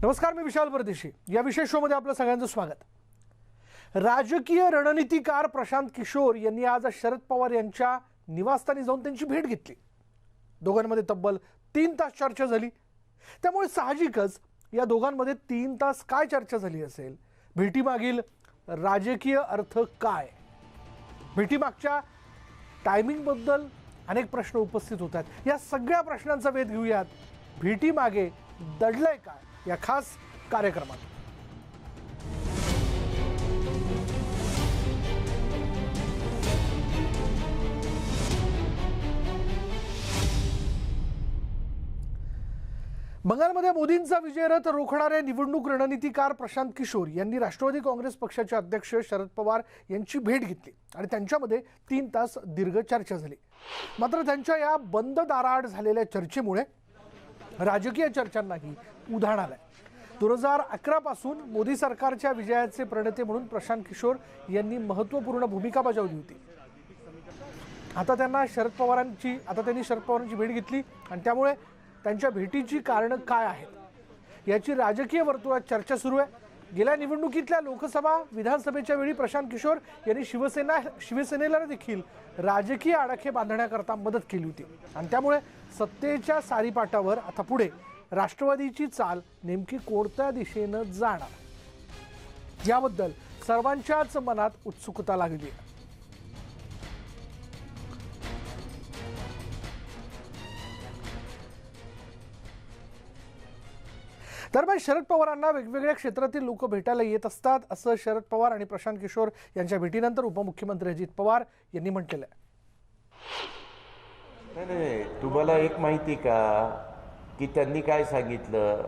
नमस्कार, मी विशाल परदेशी. या विशेष शो मध्ये आपलं सगळ्यांचं स्वागत. राजकीय रणनीतिकार प्रशांत किशोर यांनी आज शरद पवार यांच्या निवासस्थानी जाऊन त्यांची भेट घेतली. दोघांमध्ये तब्बल 3 तास चर्चा झाली. त्यामुळे साहजिकच या दोघांमध्ये 3 तास काय चर्चा झाली असेल, भेटीमागील राजकीय अर्थ काय, भेटीमागच्या टायमिंग बद्दल अनेक प्रश्न उपस्थित होतात. या सगळ्या प्रश्नांचा वेध घेऊयात भेटीमागे दडलंय काय या खास कार्यक्रमात. बंगालमध्ये मोदींचा विजयरथ रोखणारे निवडणूक रणनीतिकार प्रशांत किशोर यांनी राष्ट्रवादी काँग्रेस पक्षाचे अध्यक्ष शरद पवार यांची भेट घेतली आणि त्यांच्यामध्ये 3 तास दीर्घ चर्चा झाली. मात्र त्यांच्या या बंद दाराआड झालेल्या चर्चेमुळे राजकीय चर्चांनाही उधाण आलंय. 2011 पासून मोदी सरकारच्या विजयाचे प्रणेते म्हणून प्रशांत किशोर यांनी महत्त्वपूर्ण भूमिका बजावली होती. आता त्यांनी शरद पवारांची भेट घेतली आणि त्यामुळे त्यांच्या भेटीची कारणं काय आहेत याची राजकीय वर्तुळात चर्चा सुरू आहे. गेल्या निवडणुकीतल्या लोकसभा विधानसभेच्या वेळी प्रशांत किशोर यांनी शिवसेनेला देखील राजकीय आडाखे बांधण्याकरता मदत केली होती आणि त्यामुळे सत्तेच्या सारीपाटावर आता पुढे राष्ट्रवादीची चाल नेमकी कोणत्या दिशेनं जाणार याबद्दल सर्वांच्याच मनात उत्सुकता लागली आहे. दरम्यान शरद पवारांना वेगवेगळ्या क्षेत्रातील लोक भेटायला येत असतात असं शरद पवार आणि प्रशांत किशोर यांच्या भेटीनंतर उपमुख्यमंत्री अजित पवार यांनी म्हटलेलं आहे. नाही, तुम्हाला एक माहिती का की त्यांनी काय सांगितलं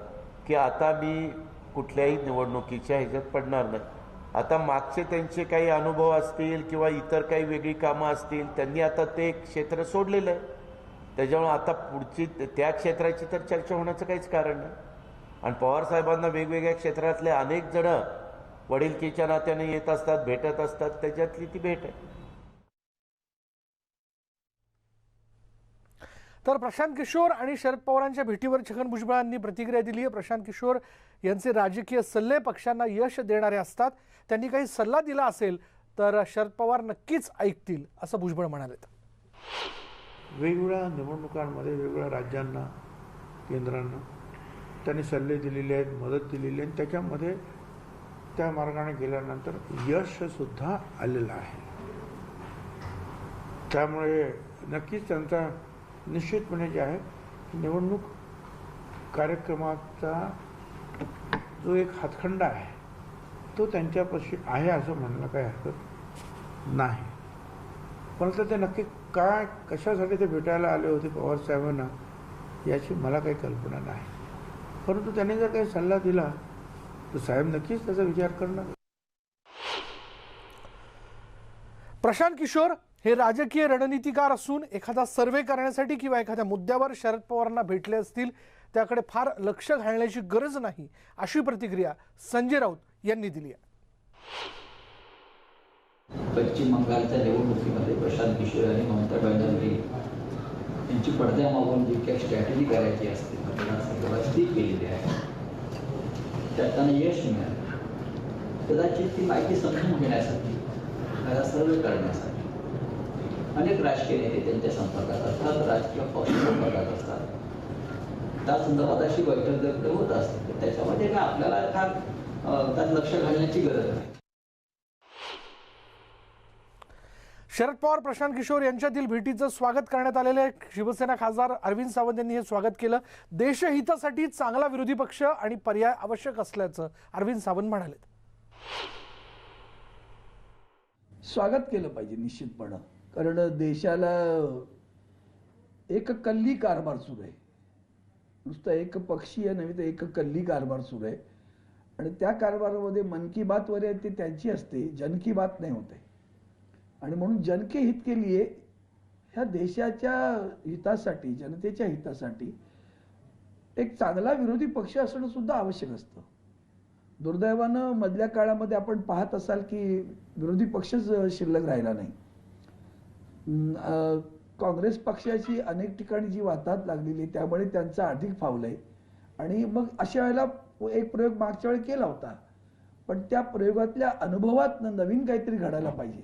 की आता मी कुठल्याही निवडणुकीच्या ह्याच्यात पडणार नाही. आता मागचे त्यांचे काही अनुभव असतील किंवा इतर काही वेगळी कामं असतील, त्यांनी आता ते क्षेत्र सोडलेलं आहे. त्याच्यामुळे आता पुढची त्या क्षेत्राची तर चर्चा होण्याचं काहीच कारण नाही. आणि पवार साहेबांना वेगवेगळ्या क्षेत्रातले अनेक जण वडीलकीच्या नात्याने येत असतात, भेटत असतात, त्याच्यातली ती भेट आहे. तर प्रशांत किशोर आणि शरद पवारांच्या भेटीवर छगन भुजबळांनी प्रतिक्रिया दिली आहे. प्रशांत किशोर यांचे राजकीय सल्ले पक्षांना यश देणारे असतात. त्यांनी काही सल्ला दिला असेल तर शरद पवार नक्कीच ऐकतील असं भुजबळ म्हणाले. वेगवेगळ्या निवडणुकांमध्ये वेगवेगळ्या राज्यांना, केंद्रांना त्यांनी सल्ले दिलेले आहेत, मदत दिलेली आहे. त्याच्यामध्ये त्या मार्गाने गेल्यानंतर यशसुद्धा आलेलं आहे. त्यामुळे नक्कीच त्यांचा निश्चितपणे जे आहे निवडणूक कार्यक्रमाचा जो एक हातखंडा आहे तो त्यांच्यापाशी आहे असं म्हणणं काही हरकत नाही. परंतु ते नक्की काय कशासाठी ते भेटायला आले होते पवार साहेबांना याची मला काही कल्पना नाही. परंतु त्यांनी जर काही सल्ला दिला तर साहेब नक्कीच त्याचा विचार करणार. प्रशांत किशोर हे राजकीय रणनीतिकार असून एखादा सर्वे करण्यासाठी किंवा एखाद्या मुद्द्यावर शरद पवारांना भेटले असतील त्याकडे फार लक्ष घालण्याची गरज नाही अशी प्रतिक्रिया संजय राऊत यांनी दिली आहे. पश्चिम बंगालच्या निवडणुकीमध्ये प्रशांत किशोर आणि ममता बॅनर्जी यांची पडद्यामागून जी काही स्ट्रॅटेजी करायची असते ती केलेली आहे. त्यात त्यांना यश मिळालं. कदाचित ती माहिती समजून घेण्यासाठी, त्याला सर्वे करण्यासाठी अनेक राजकीय नेते त्यांच्या संपर्कात असतात, राजकीय पक्ष संपर्कात असतात. त्या संदर्भात अशी बैठक जर होत असते तर त्याच्यामध्ये काय आपल्याला त्यात लक्ष घालण्याची गरज नाही. शरद पवार प्रशांत किशोर यांच्यातील भेटीचं स्वागत करण्यात आलेलं आहे. शिवसेना खासदार अरविंद सावंत यांनी हे स्वागत केलं. देशहितासाठी चांगला विरोधी पक्ष आणि पर्याय आवश्यक असल्याचं अरविंद सावंत म्हणाले. स्वागत केलं पाहिजे निश्चितपणे, कारण देशाला एक कल्ली कारभार सुरू आहे. नुसतं एक पक्षीय नव्हे तर एक कल्ली कारभार सुरू आहे आणि त्या कारभारामध्ये मन की बात वगैरे ते त्यांची असते, जन की बात नाही होते. आणि म्हणून जन के हित के लिए ह्या देशाच्या हितासाठी, जनतेच्या हितासाठी एक चांगला विरोधी पक्ष असणं सुद्धा आवश्यक असतं. दुर्दैवानं मधल्या काळामध्ये आपण पाहत असाल की विरोधी पक्षच शिल्लक राहिला नाही. काँग्रेस पक्षाची अनेक ठिकाणी जी वाताहत लागलेली त्यामुळे त्यांचं अधिक फावलंय आणि मग अशा वेळेला एक प्रयोग मागच्या वेळी केला होता, पण त्या प्रयोगातल्या अनुभवात नवीन काहीतरी घडायला पाहिजे.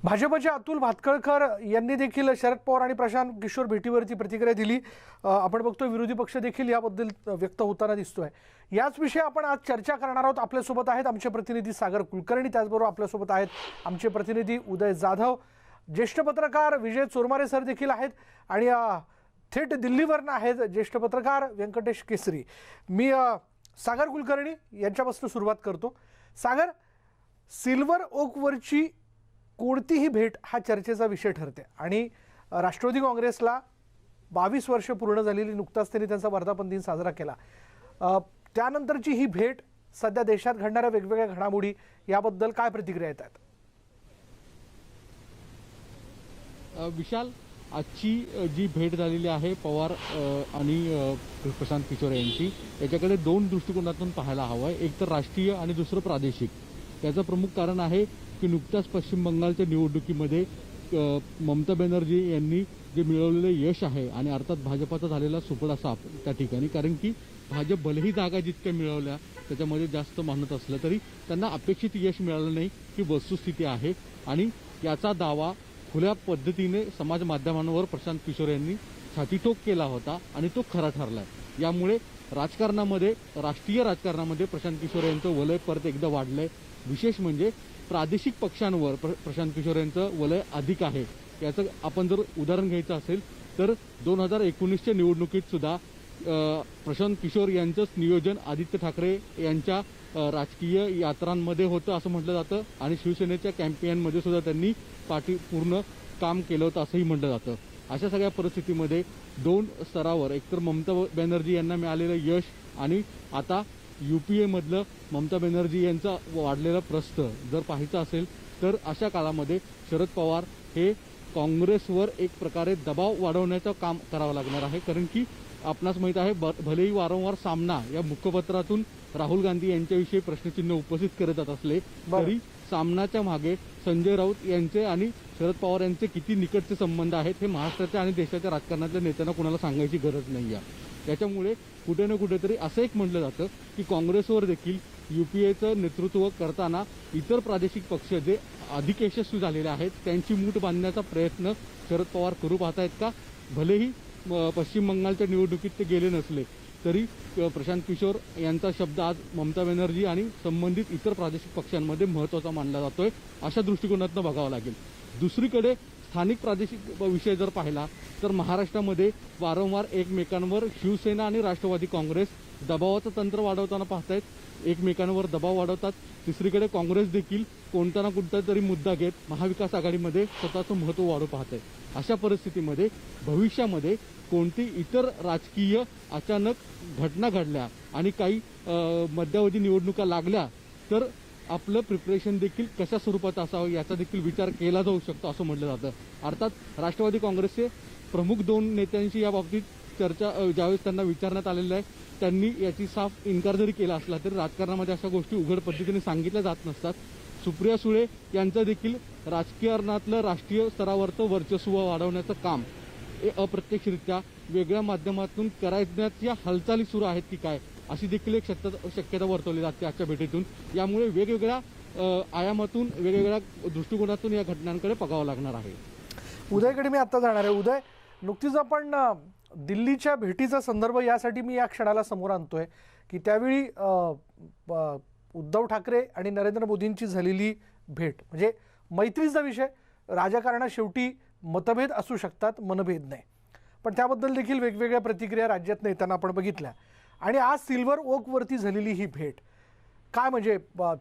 भाजपचे अतुल भातखळकर यांनी देखील शरद पवार आणि प्रशांत किशोर भेटीवरती प्रतिक्रिया दिली. आपण बघतोय विरोधी पक्ष देखील याबद्दल व्यक्त होताना दिसतोय. याच विषयी आपण आज चर्चा करणार आहोत. आपल्यासोबत आहेत आमचे प्रतिनिधी सागर कुलकर्णी, त्याचबरोबर आपल्यासोबत आहेत आमचे प्रतिनिधी उदय जाधव, ज्येष्ठ पत्रकार विजय चोरमारे सर देखील आहेत आणि थेट दिल्लीवरनं आहेत ज्येष्ठ पत्रकार व्यंकटेश केसरी. मी सागर कुलकर्णी यांच्यापासून सुरुवात करतो. सागर, सिल्वर ओकवरची कोणतीही भेट हा चर्चेचा विषय ठरते आणि राष्ट्रवादी काँग्रेसला 22 वर्ष पूर्ण झालेली, नुकताच त्यांनी त्यांचा वर्धापन दिन साजरा केला. त्यानंतरची ही भेट, सध्या देशात घडणाऱ्या वेगवेगळ्या घडामोडी याबद्दल काय प्रतिक्रिया येतात? विशाल, आजची जी भेट झालेली आहे पवार आणि प्रशांत किशोर यांची, याच्याकडे दोन दृष्टिकोनातून पाहायला हवं आहे. एक तर राष्ट्रीय आणि दुसरं प्रादेशिक. त्याचं प्रमुख कारण आहे की नुकत्याच पश्चिम बंगालच्या निवडणुकीमध्ये ममता बॅनर्जी यांनी जे मिळवलेलं यश आहे आणि अर्थात भाजपाचा झालेला सुपडा साप त्या ठिकाणी, कारण की भाजप भलेही जागा जितक्या मिळवल्या त्याच्यामध्ये जास्त मानत असलं तरी त्यांना अपेक्षित यश मिळालं नाही ही वस्तुस्थिती आहे. आणि याचा दावा खुल्या पद्धतीने समाज माध्यमांवर प्रशांत किशोर यांनी छातीठोक केला होता आणि तो खरा ठरलाय. यामुळे राजकारणामध्ये, राष्ट्रीय राजकारणामध्ये प्रशांत किशोर यांचं वलय परत एकदा वाढलंय. विशेष म्हणजे प्रादेशिक पक्षांवर प्रशांत किशोर यांचं वलय अधिक आहे. याचं आपण जर उदाहरण घ्यायचं असेल तर 2019च्या निवडणुकीत सुद्धा प्रशांत किशोर यांचंच नियोजन आदित्य ठाकरे यांच्या राजकीय यात्रांमध्ये होतं असं म्हटलं जातं आणि शिवसेनेच्या कॅम्पेनमध्ये सुद्धा त्यांनी पूर्ण काम केलं होतं असंही म्हटलं जातं. अशा सगळ्या परिस्थितीमध्ये दोन स्तरावर, एकतर ममता बॅनर्जी यांना मिळालेलं यश आणि आता UPA मधलं ममता बॅनर्जी यांचा वाढलेला प्रस्थ जर पाहायचं असेल तर अशा काळामध्ये शरद पवार हे काँग्रेसवर एक प्रकारे दबाव वाढवण्याचं काम करावं लागणार आहे. कारण की आपणास माहीत आहे, भलेही वारंवार सामना या मुखपत्रातून राहुल गांधी यांच्याविषयी प्रश्नचिन्ह उपस्थित करत जात असले तरी सामनाच्या मागे संजय राऊत यांचे आणि शरद पवार यांचे किती निकटचे संबंध आहेत हे महाराष्ट्राच्या आणि देशाच्या राजकारणातल्या नेत्यांना कुणाला सांगायची गरज नाही आहे. त्याच्यामुळे कुठे ना कुठेतरी असं एक म्हटलं जातं की काँग्रेसवर देखील UPAचं नेतृत्व करताना इतर प्रादेशिक पक्ष जे अधिक यशस्वी झालेले आहेत त्यांची मूठ बांधण्याचा प्रयत्न शरद पवार करू पाहतायत का? भलेही पश्चिम बंगालच्या निवडणुकीत ते गेले नसले तरी प्रशांत किशोर यांचा शब्द आज ममता बॅनर्जी आणि संबंधित इतर प्रादेशिक पक्षांमध्ये महत्त्वाचा मानला जातोय. अशा दृष्टिकोनातून बघावं लागेल. दुसरीकडे स्थानिक प्रादेशिक विषय जर पाहिला तर महाराष्ट्रामध्ये वारंवार एकमेकांवर शिवसेना आणि राष्ट्रवादी काँग्रेस दबावाचं तंत्र वाढवताना पाहतायत, एकमेकांवर दबाव वाढवतात. तिसरीकडे काँग्रेस देखील कोणता ना कोणता तरी मुद्दा घेत महाविकास आघाडीमध्ये स्वतःचं महत्त्व वाढू पाहत आहे. अशा परिस्थितीमध्ये भविष्यामध्ये कोणती इतर राजकीय अचानक घटना घडल्या आणि काही मध्यावधी निवडणुका लागल्या तर आपलं प्रिपरेशन देखील कशा स्वरूपात असावं याचा देखील विचार केला जाऊ शकतो असं म्हटलं जातं. अर्थात राष्ट्रवादी काँग्रेसचे प्रमुख दोन नेत्यांशी या बाबतीत चर्चा ज्यावेळेस त्यांना विचारण्यात आलेलं आहे त्यांनी याची साफ इन्कार जरी केला असला तरी राजकारणामध्ये अशा गोष्टी उघड पद्धतीने सांगितल्या जात नसतात. सुप्रिया सुळे यांचं देखील राजकारणातलं राष्ट्रीय स्तरावरचं वर्चस्व वाढवण्याचं काम हे अप्रत्यक्षरित्या वेगळ्या माध्यमातून करण्याच्या हालचाली सुरू आहेत की काय अशी देखील एक शक्यता वर्तवली जाते आजच्या भेटीतून. यामुळे वेगवेगळ्या आयामातून, वेगवेगळ्या दृष्टिकोनातून या घटनांकडे बघावं लागणार आहे. उदयकडे मी आता जाणार आहे. उदय, नुकतीच आपण दिल्लीच्या भेटीचा संदर्भ यासाठी मी या क्षणाला समोर आणतोय की त्यावेळी उद्धव ठाकरे आणि नरेंद्र मोदींची झालेली भेट म्हणजे मैत्रीचा विषय. राजकारणात शेवटी मतभेद असू शकतात, मनभेद नाही. पण त्याबद्दल देखील वेगवेगळ्या प्रतिक्रिया राज्यात येताना आपण बघितल्या. आणि आज सिल्वर ओकवरती झालेली ही भेट काय म्हणजे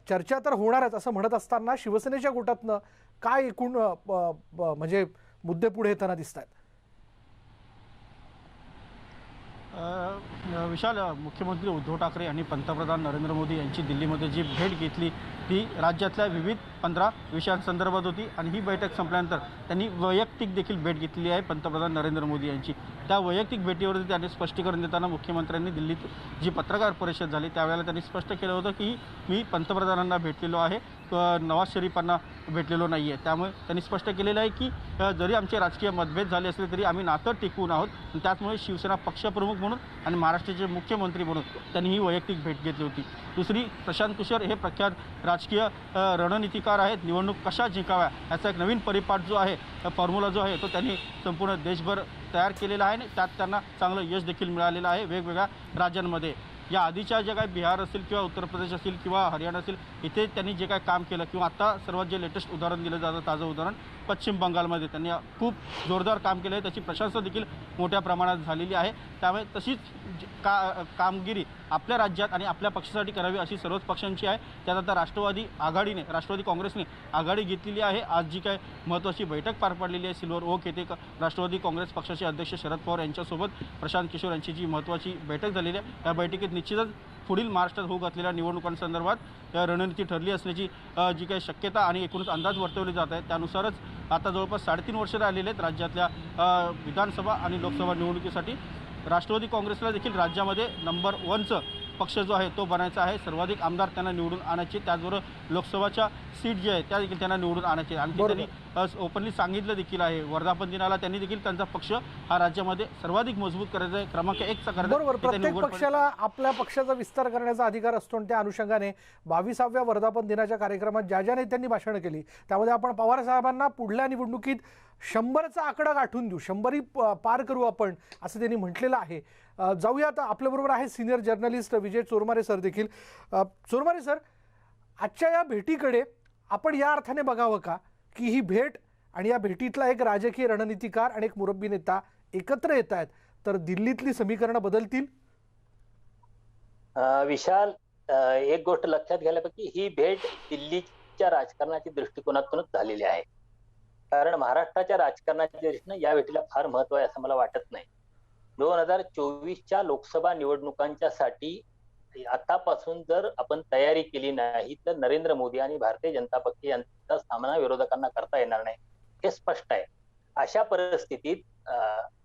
चर्चा तर होणारच असं म्हणत असताना शिवसेनेच्या गोटातनं काय एकूण म्हणजे मुद्दे पुढे येताना दिसत आहेत? विशाल, मुख्यमंत्री उद्धव ठाकरे आणि पंतप्रधान नरेंद्र मोदी यांची दिल्लीमध्ये जी भेट घेतली ती राज्यातल्या विविध 15 विषयांसंदर्भात होती आणि ही बैठक संपल्यानंतर त्यांनी वैयक्तिक देखील भेट घेतलेली आहे पंतप्रधान नरेंद्र मोदी यांची. त्या वैयक्तिक भेटीवरती त्यांनी स्पष्टीकरण देताना मुख्यमंत्र्यांनी दिल्लीत जी पत्रकार परिषद झाली त्यावेळेला त्यांनी स्पष्ट केलं होतं की मी पंतप्रधानांना भेटलेलो आहे. नवाज शरीफांना भेटलेलो नाही आहे. त्यामुळे त्यांनी स्पष्ट केलेलं आहे की जरी आमचे राजकीय मतभेद झाले असले तरी आम्ही नातं टिकवून आहोत. त्याचमुळे शिवसेना पक्षप्रमुख म्हणून आणि महाराष्ट्राचे मुख्यमंत्री म्हणून त्यांनी ही वैयक्तिक भेट घेतली होती. दुसरी, प्रशांत किशोर हे प्रख्यात राजकीय रणनीतिकार आहेत. निवडणूक कशा जिंकाव्या याचा एक नवीन परिपाठ जो आहे, फॉर्म्युला जो आहे तो त्यांनी संपूर्ण देशभर तयार केलेला आहे आणि त्यात त्यांना चांगलं यश देखील मिळालेलं आहे वेगवेगळ्या राज्यांमध्ये. या आधीच्या जे काय बिहार असेल किंवा उत्तर प्रदेश असेल किंवा हरियाणा असेल, इथे त्यांनी जे काय काम केलं किंवा आता सर्वात जे लेटेस्ट उदाहरण दिलं जातं, ताजं उदाहरण पश्चिम बंगालमध्ये त्यांनी खूप जोरदार काम केलं आहे. त्याची प्रशंसा देखील मोठ्या प्रमाणात झालेली आहे. त्यामुळे तशीच कामगिरी आपल्या राज्यात आणि आपल्या पक्षासाठी करावी अशी सर्वच पक्षांची आहे. त्यात आता राष्ट्रवादी काँग्रेसने आघाडी घेतलेली आहे. आज जी काय महत्त्वाची बैठक पार पडलेली आहे सिल्वर ओक येथे, राष्ट्रवादी काँग्रेस पक्षाचे अध्यक्ष शरद पवार यांच्यासोबत प्रशांत किशोर यांची जी महत्त्वाची बैठक झालेली आहे, या बैठकीत निश्चितच पुढील महाराष्ट्रात होऊ घातलेल्या निवडणुकांसंदर्भात रणनीती ठरली असण्याची जी काही शक्यता आणि एकूणच अंदाज वर्तवले जात आहेत. त्यानुसारच आता जवळपास 3.5 वर्ष राहिलेले आहेत राज्यातल्या विधानसभा आणि लोकसभा निवडणुकीसाठी. राष्ट्रवादी काँग्रेसला देखील राज्यामध्ये नंबर 1चं पक्ष जो आहे तो बनायचा आहे. सर्वाधिक आमदार त्यांना निवडून आणायचे, त्याचबरोबर लोकसभाच्या सीट जे आहे त्या देखील त्यांना निवडून आणायचे. आणि त्यांनी ओपनली सांगितलं देखील आहे, वर्धापन दिनाला त्यांनी देखील त्यांचा पक्ष हा राज्यामध्ये सर्वाधिक मजबूत करायचा आहे, क्रमांक 1चा करायचा. बरोबर, प्रत्येक पक्षाला आपल्या पक्षाचा विस्तार करण्याचा अधिकार असतो आणि त्या अनुषंगाने 22व्या वर्धापन दिनाच्या कार्यक्रमात ज्या नेत्यांनी भाषणं केली त्यामध्ये आपण पवार साहेबांना पुढल्या निवडणुकीत 100चा आकडा गाठून देऊ, 100ही पार करू आपण, असं त्यांनी म्हटलेलं आहे. जाऊया आता, आपल्याबरोबर आहे senior journalist Vijay Chormare sir देखील. चोरमारे सर, आजच्या या भेटीकडे आपण या अर्थाने बघावं का की ही भेट आणि या भेटीतला एक राजकीय रणनीतिकार आणि एक मुरब्बी नेता एकत्र येत आहेत तर दिल्लीतली समीकरणं बदलतील? विशाल, एक गोष्ट लक्षात घ्यायलापैकी ही भेट दिल्लीच्या राजकारणाच्या दृष्टिकोनातूनच झालेली आहे. कारण महाराष्ट्राच्या राजकारणाच्या दृष्टीने या भेटीला फार महत्व आहे असं मला वाटत नाही. 2024च्या लोकसभा निवडणुकांच्या साठी आतापासून जर आपण तयारी केली नाही तर नरेंद्र मोदी आणि भारतीय जनता पक्ष यांचा सामना विरोधकांना करता येणार नाही, हे स्पष्ट आहे. अशा परिस्थितीत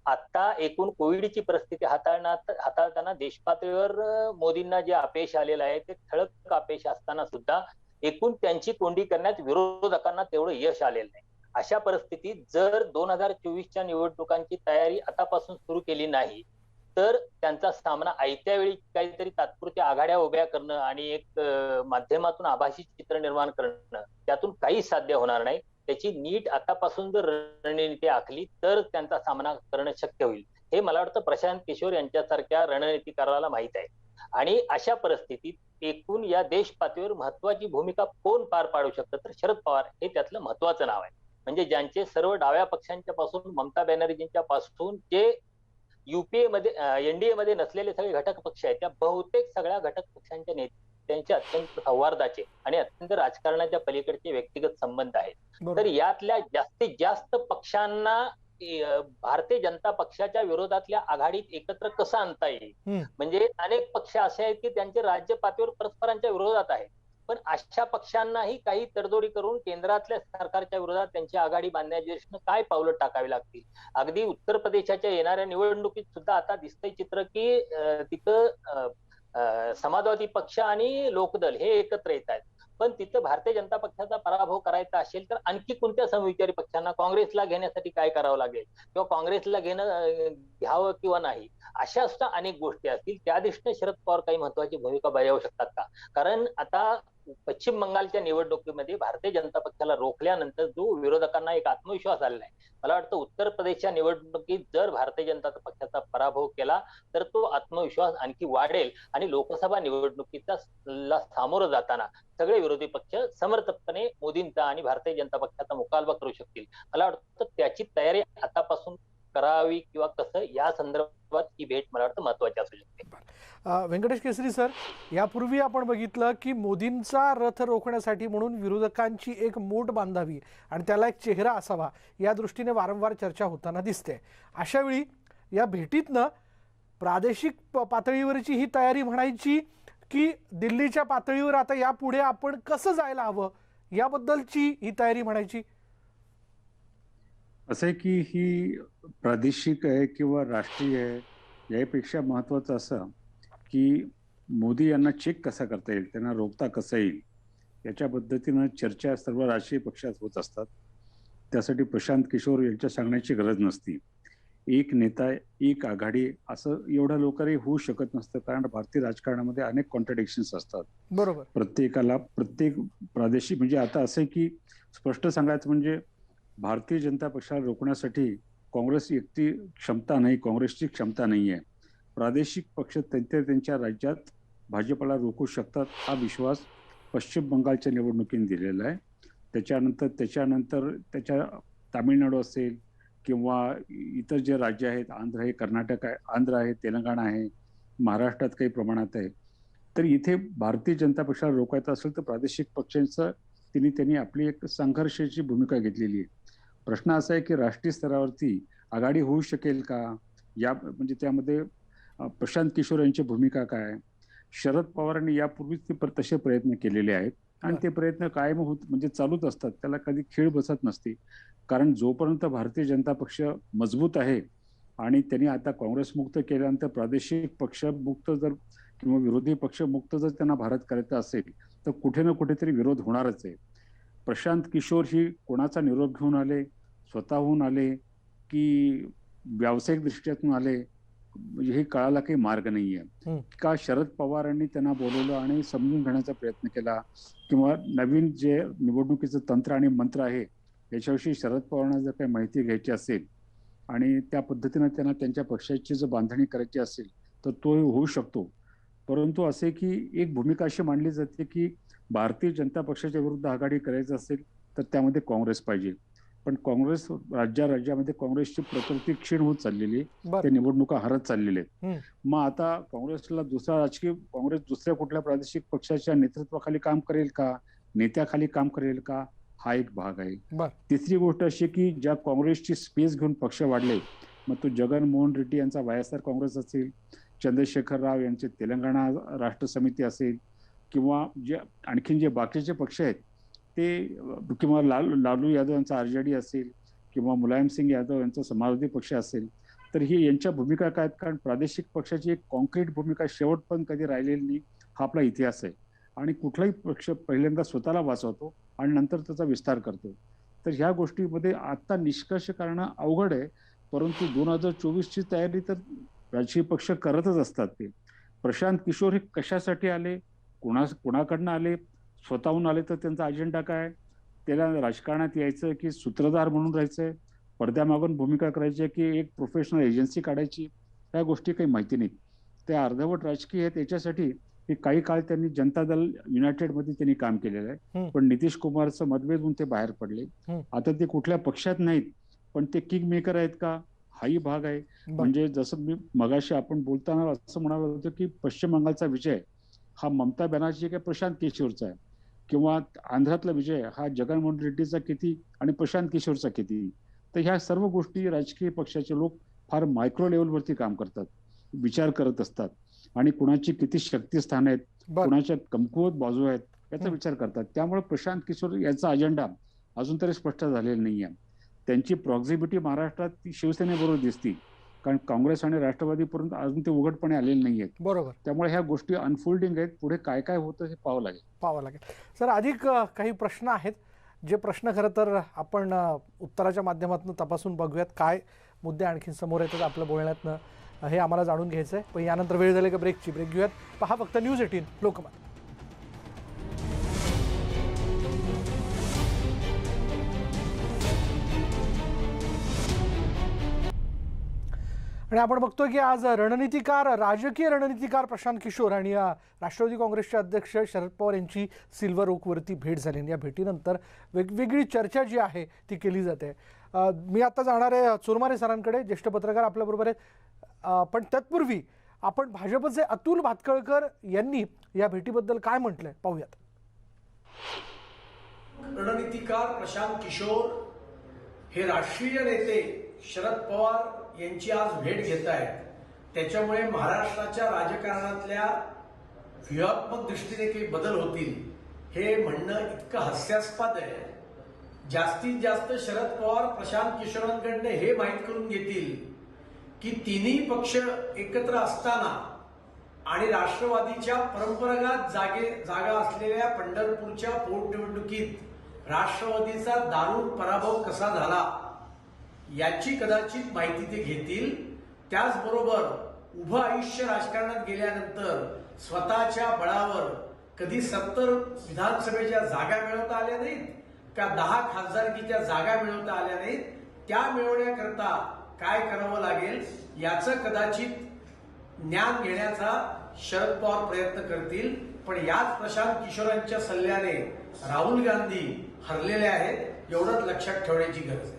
आता एकूण कोविडची परिस्थिती हाताळताना देशपातळीवर मोदींना जे अपयश आलेलं आहे ते ठळक अपयश असताना सुद्धा एकूण त्यांची कोंडी करण्यात विरोधकांना तेवढं यश आलेलं नाही. अशा परिस्थितीत जर 2024च्या निवडणुकांची तयारी आतापासून सुरू केली नाही तर त्यांचा सामना आयत्या वेळी काहीतरी तात्पुरत्या आघाड्या उभ्या करणं आणि एक माध्यमातून आभासी चित्र निर्माण करणं, त्यातून काहीच साध्य होणार नाही. त्याची नीट आतापासून जर रणनीती आखली तर त्यांचा सामना करणं शक्य होईल, हे मला वाटतं प्रशांत किशोर यांच्यासारख्या रणनीतिकाराला माहित आहे. आणि अशा परिस्थितीत एकूण या देश पातळीवर महत्वाची भूमिका कोण पार पाडू शकतं तर शरद पवार हे त्यातलं महत्वाचं नाव आहे. म्हणजे ज्यांचे सर्व डाव्या पक्षांच्या पासून ममता बॅनर्जींच्या पासून जे युपीए मध्ये एनडीए मध्ये नसलेले सगळे घटक पक्ष आहेत, त्या बहुतेक सगळ्या घटक पक्षांच्या नेत्यांचे अत्यंत सौहार्दाचे आणि अत्यंत राजकारणाच्या पलीकडचे व्यक्तिगत संबंध आहेत. तर यातल्या जास्तीत जास्त पक्षांना भारतीय जनता पक्षाच्या विरोधातल्या आघाडीत एकत्र कसं आणता येईल. म्हणजे अनेक पक्ष असे आहेत की त्यांचे राज्य पातळीवर परस्परांच्या विरोधात आहेत, पण अशा पक्षांनाही काही तडजोडी करून केंद्रातल्या सरकारच्या विरोधात त्यांची आघाडी बांधण्याच्या दृष्टीनं काय पावलं टाकावी लागतील. अगदी उत्तर प्रदेशाच्या येणाऱ्या निवडणुकीत सुद्धा आता दिसतंय चित्र की तिथं समाजवादी पक्ष आणि लोकदल हे एकत्र येत आहेत. पण तिथं भारतीय जनता पक्षाचा पराभव करायचा असेल तर आणखी कोणत्या समविचारी पक्षांना काँग्रेसला घेण्यासाठी काय करावं लागेल किंवा काँग्रेसला घ्यावं किंवा नाही, अशा सुद्धा अनेक गोष्टी असतील. त्या दृष्टीने शरद पवार काही महत्वाची भूमिका बजावू शकतात का? कारण आता पश्चिम बंगालच्या निवडणुकीमध्ये भारतीय जनता पक्षाला रोखल्यानंतर जो विरोधकांना एक आत्मविश्वास आलेला आहे, मला वाटतं उत्तर प्रदेशच्या निवडणुकीत जर भारतीय जनता पक्षाचा पराभव केला तर तो आत्मविश्वास आणखी वाढेल आणि लोकसभा निवडणुकीचा सामोरं जाताना सगळे विरोधी पक्ष समर्थपणे मोदींचा आणि भारतीय जनता पक्षाचा मुकाबला करू शकतील. मला वाटतं त्याची तयारी आतापासून करावी किंवा कसं या संदर्भात ही भेट मला वाटतं महत्वाची असू शकते. व्यंकटेश केसरी सर, यापूर्वी आपण बघितलं की मोदींचा रथ रोखण्यासाठी म्हणून विरोधकांची एक मोट बांधावी आणि त्याला एक चेहरा असावा या दृष्टीने वारंवार चर्चा होताना दिसते. अशा वेळी या भेटीतनं प्रादेशिक पातळीवरची ही तयारी म्हणायची की दिल्लीच्या पातळीवर आता यापुढे आपण कसं जायला हवं याबद्दलची ही तयारी म्हणायची? असं आहे की ही प्रादेशिक आहे किंवा राष्ट्रीय आहे यापेक्षा महत्त्वाचं असं की मोदी यांना चेक कसा करता येईल, त्यांना रोखता कसं येईल याच्या पद्धतीनं चर्चा सर्व राजकीय पक्षात होत असतात. त्यासाठी प्रशांत किशोर यांच्या सांगण्याची गरज नसती. एक नेता एक आघाडी असं एवढ्या लोकांनी होऊ शकत नसतं, कारण भारतीय राजकारणामध्ये अनेक कॉन्ट्रडिक्शन्स असतात. बरोबर. प्रत्येक प्रादेशिक म्हणजे आता असं आहे की स्पष्ट सांगायचं म्हणजे भारतीय जनता पक्षाला रोखण्यासाठी काँग्रेस एकटी क्षमता नाही, काँग्रेसची क्षमता नाही आहे. प्रादेशिक पक्ष त्यांच्या राज्यात भाजपला रोखू शकतात हा विश्वास पश्चिम बंगालच्या निवडणुकीने दिलेला आहे. त्याच्यानंतर त्याच्या तामिळनाडू असेल किंवा इतर जे राज्य आहेत, आंध्र आहे, कर्नाटक आहे, आंध्र आहे, तेलंगणा आहे, महाराष्ट्रात काही प्रमाणात आहे. तर इथे भारतीय जनता पक्षाला रोखायचं असेल तर प्रादेशिक पक्षांचं त्यांनी आपली एक संघर्षाची भूमिका घेतलेली आहे. प्रश्न असा आहे की राष्ट्रीय स्तरावरती आघाडी होऊ शकेल का, या म्हणजे त्यामध्ये प्रशांत किशोर यांची भूमिका काय. शरद पवारांनी यापूर्वीच तसे प्रयत्न केलेले आहेत आणि ते प्रयत्न कायम म्हणजे चालूच असतात, त्याला कधी खीळ बसत नसते. कारण जोपर्यंत भारतीय जनता पक्ष मजबूत आहे आणि त्यांनी आता काँग्रेस मुक्त केल्यानंतर प्रादेशिक पक्ष मुक्त जर किंवा विरोधी पक्ष मुक्त जर त्यांना भारत करायचा असेल तर कुठे ना कुठेतरी विरोध होणारच आहे. प्रशांत किशोर ही कोणाचा निरोप घेऊन आले, स्वतःहून आले की व्यावसायिक दृष्ट्यातून आले, म्हणजे हे कळायला काही मार्ग नाहीये. का शरद पवारांनी त्यांना बोलवलं आणि समजून घेण्याचा प्रयत्न केला, किंवा नवीन जे निवडणुकीचं तंत्र आणि मंत्र आहे याच्याविषयी शरद पवारांना जर काही माहिती घ्यायची असेल आणि त्या पद्धतीनं त्यांना त्यांच्या पक्षाची जर बांधणी करायची असेल तर तो होऊ शकतो. परंतु असे की एक भूमिका अशी मांडली जाते की भारतीय जनता पक्षाच्या विरुद्ध आघाडी करायचं असेल तर त्यामध्ये काँग्रेस पाहिजे. पण काँग्रेस राज्यामध्ये काँग्रेसची प्रकृती क्षीण होत चाललेली, ते निवडणुका हरत चाललेले आहेत. मग आता काँग्रेसला काँग्रेस दुसऱ्या कुठल्या प्रादेशिक पक्षाच्या नेतृत्वाखाली काम करेल का, नेत्याखाली काम करेल का, हा एक भाग आहे. तिसरी गोष्ट अशी की ज्या काँग्रेसची स्पेस घेऊन पक्ष वाढले, मग तो जगनमोहन रेड्डी यांचा वायएसआर काँग्रेस असेल, चंद्रशेखर राव यांचे तेलंगणा राष्ट्र समिती असेल, किंवा जे आणखीन जे बाकीचे पक्ष आहेत ते, किंवा लालू यादव यांचा आरजेडी असेल, किंवा मुलायम सिंग यादव यांचा समाजवादी पक्ष असेल, तर ही यांच्या भूमिका काय आहेत. कारण प्रादेशिक पक्षाची एक कॉन्क्रीट भूमिका शेवट पण कधी राहिलेली नाही, हा आपला इतिहास आहे. आणि कुठलाही पक्ष पहिल्यांदा स्वतःला वाचवतो आणि नंतर त्याचा विस्तार करतो. तर ह्या गोष्टीमध्ये आता निष्कर्ष करणं अवघड आहे. परंतु 2024ची तयारी तर राजकीय पक्ष करतच असतात. ते प्रशांत किशोर हे कशासाठी आले, कोणाकडनं आले, स्वतःहून आले तर त्यांचा अजेंडा काय, त्याला राजकारणात यायचं की सूत्रधार म्हणून राहायचंय, पडद्यामागून भूमिका करायची की एक प्रोफेशनल एजन्सी काढायची, या गोष्टी काही माहिती नाहीत. ते अर्धवट राजकीय आहेत. याच्यासाठी काही काळ त्यांनी जनता दल युनायटेड मध्ये त्यांनी काम केलेलं आहे, पण नितीश कुमारचं मतभेद होऊन ते बाहेर पडले. आता ते कुठल्या पक्षात नाहीत, पण ते किंग मेकर आहेत का, हाही भाग आहे. म्हणजे जसं मी मगाशी आपण बोलताना असं म्हणालो होतो की पश्चिम बंगालचा विजय हा ममता बॅनर्जी का प्रशांत किशोरचा आहे, किंवा आंध्रातला विजय हा जगनमोहन रेड्डीचा किती आणि प्रशांत किशोरचा किती. तर ह्या सर्व गोष्टी राजकीय पक्षाचे लोक फार मायक्रो लेवलवरती काम करतात, विचार करत असतात, आणि कुणाची किती शक्तिस्थान आहेत, कुणाच्या कमकुवत बाजू आहेत याचा विचार करतात. त्यामुळे प्रशांत किशोर याचा अजेंडा अजून तरी स्पष्ट झालेला नाहीये. त्यांची प्रॉक्झिमिटी महाराष्ट्रात ती शिवसेनेबरोबर दिसती, कारण काँग्रेस आणि राष्ट्रवादीपर्यंत अजून ते उघडपणे आलेले नाहीयेत. बरोबर. त्यामुळे ह्या गोष्टी अनफोल्डिंग आहेत. पुढे काय काय होतं हे पाहावं लागेल. सर, अधिक काही प्रश्न आहेत, जे प्रश्न खरं तर आपण उत्तराच्या माध्यमातून तपासून बघूयात. काय मुद्दे आणखी समोर येतात आपल्या बोलण्यातनं हे आम्हाला जाणून घ्यायचं आहे. पण यानंतर वेळ झाली का ब्रेक घेऊयात. पहा फक्त न्यूज 18 लोकमत. आणि आपण बघतोय की आज राजकीय रणनीतिकार प्रशांत किशोर आणि राष्ट्रवादी काँग्रेसचे अध्यक्ष शरद पवार यांची सिल्वर ओकवरती भेट झाली. या भेटीनंतर वेगवेगळी चर्चा जी आहे ती केली जाते. मी आता जाणार आहे चोरमारे सरांकडे, ज्येष्ठ पत्रकार आपल्याबरोबर आहेत. पण तत्पूर्वी आपण भाजपचे अतुल भातखळकर यांनी या भेटीबद्दल काय म्हटलंय पाहूयात. रणनीतिकार प्रशांत किशोर हे राष्ट्रीय नेते शरद पवार यांची आज भेट घेत आहेत. त्याच्यामुळे महाराष्ट्राच्या राजकारणातल्या व्यूहात्मक दृष्टीने काही बदल होतील हे म्हणणं इतकं हास्यास्पद आहे. जास्तीत जास्त शरद पवार प्रशांत किशोरांकडे हे माहीत करून घेतील की तिन्ही पक्ष एकत्र असताना आणि राष्ट्रवादीच्या परंपरागत जागा असलेल्या पंढरपूरच्या पोटनिवडणुकीत राष्ट्रवादीचा दारुण पराभव कसा झाला याची कदाचित माहिती ते घेतील. त्याचबरोबर उभं आयुष्य राजकारणात गेल्यानंतर स्वतःच्या बळावर कधी 70 विधानसभेच्या जागा मिळवता आल्या नाहीत का 10 खासदारकीच्या जागा मिळवता आल्या नाहीत. त्या मिळवण्याकरता काय करावं लागेल याचं कदाचित ज्ञान घेण्याचा शरद पवार प्रयत्न करतील. पण याच प्रशांत किशोरांच्या सल्ल्याने राहुल गांधी हरलेले आहेत एवढंच लक्षात ठेवण्याची गरज आहे.